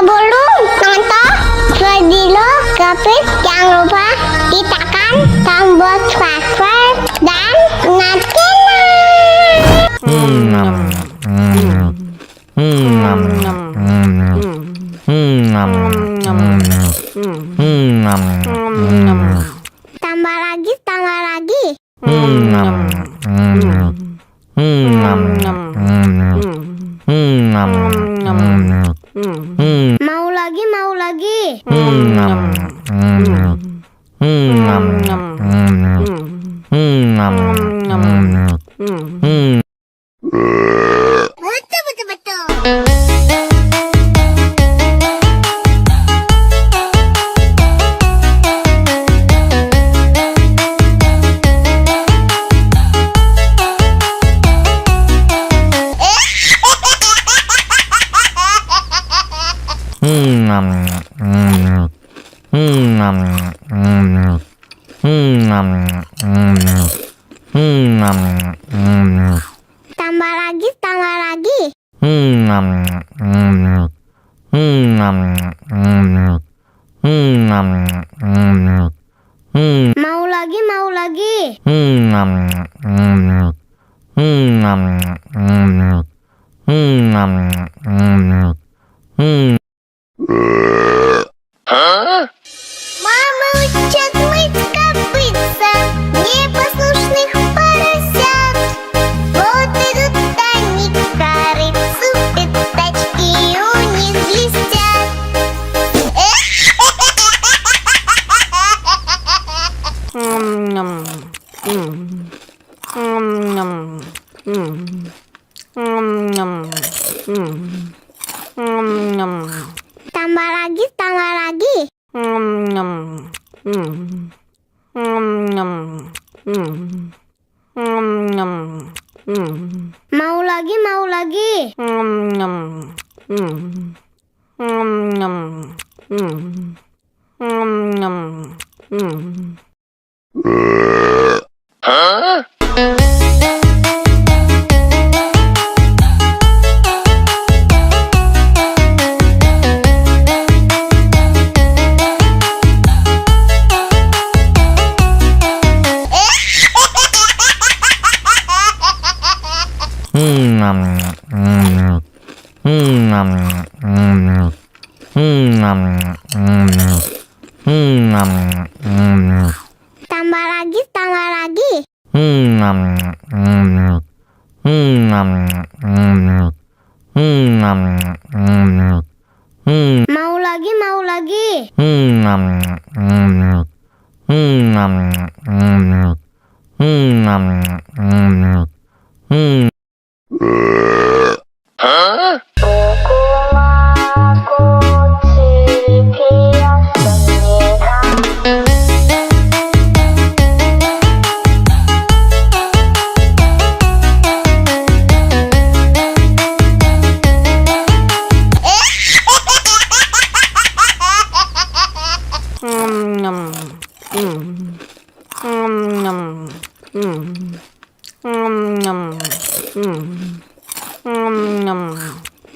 Sebelum nonton video Gapit, jangan lupa tekan tombol subscribe dan nyalakan. Tambah lagi, tambah lagi. Mau lagi, mau lagi. Betul, betul, betul. Tambah lagi, tambah lagi. Mau lagi, mau lagi. Мама учат мыть копытца непослушных поросят. Вот идут они к корыцу, пятачки у них блестят. Tambah lagi, tambah lagi. Mau lagi, mau lagi. Tambah lagi, tambah lagi. Mau lagi, mau lagi.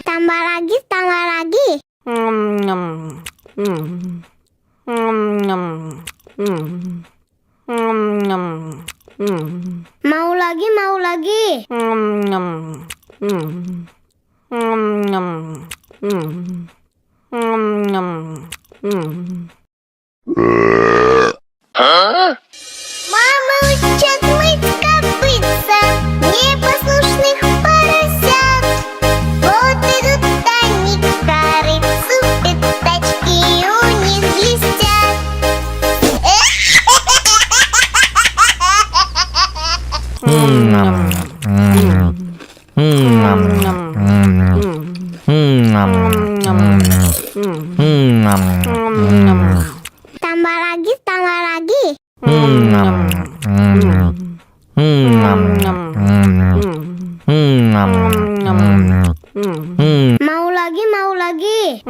Tambah lagi, tambah lagi. Mau lagi, mau lagi. Мама учат мыть копытца непослушных поросят. Вот идут они к корыцу, пятачки у них блестят. Tambah lagi, tambah lagi. Mau lagi, mau lagi.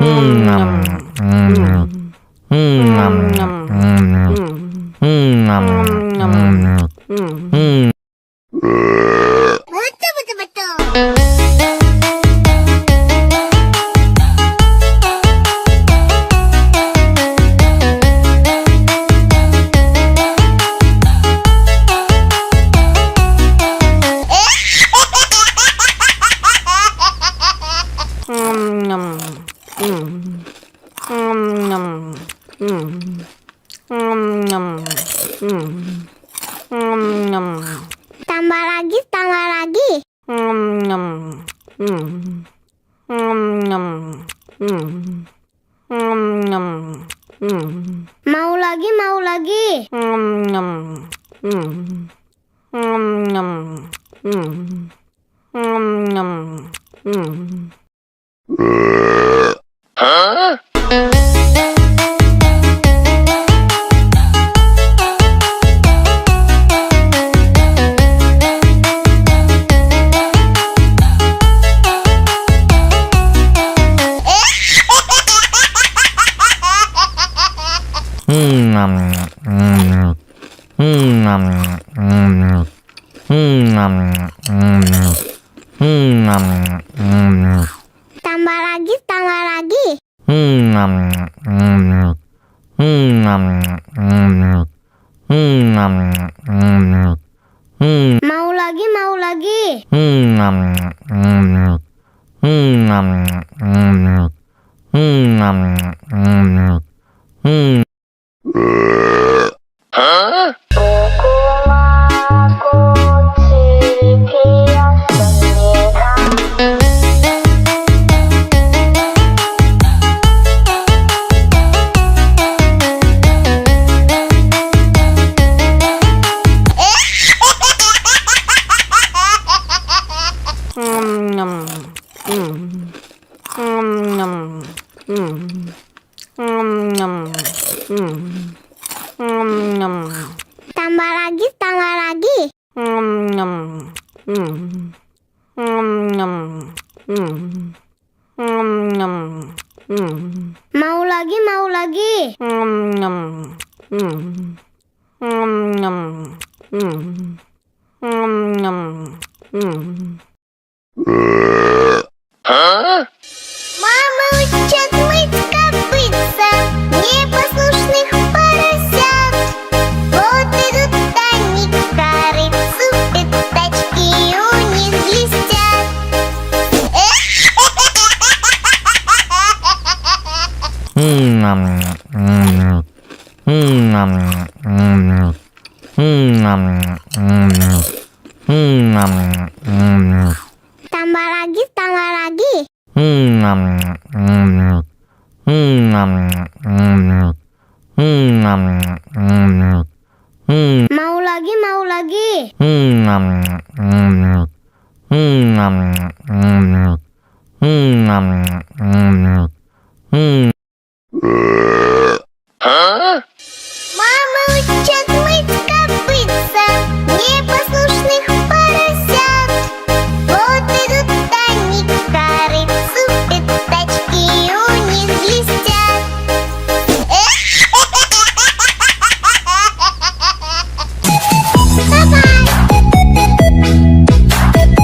Betul, betul, betul. Tambah lagi, tambah lagi. Mau lagi, mau lagi. Tambah lagi, tambah lagi. Mau lagi, mau lagi. Tambah lagi, tambah lagi. Mau lagi, mau lagi. Мама учат мыть копытца непослушных поросят. Вот идут они к корыцу, пятачки у них блестят. Tambah lagi, tambah lagi. Mau lagi, mau lagi.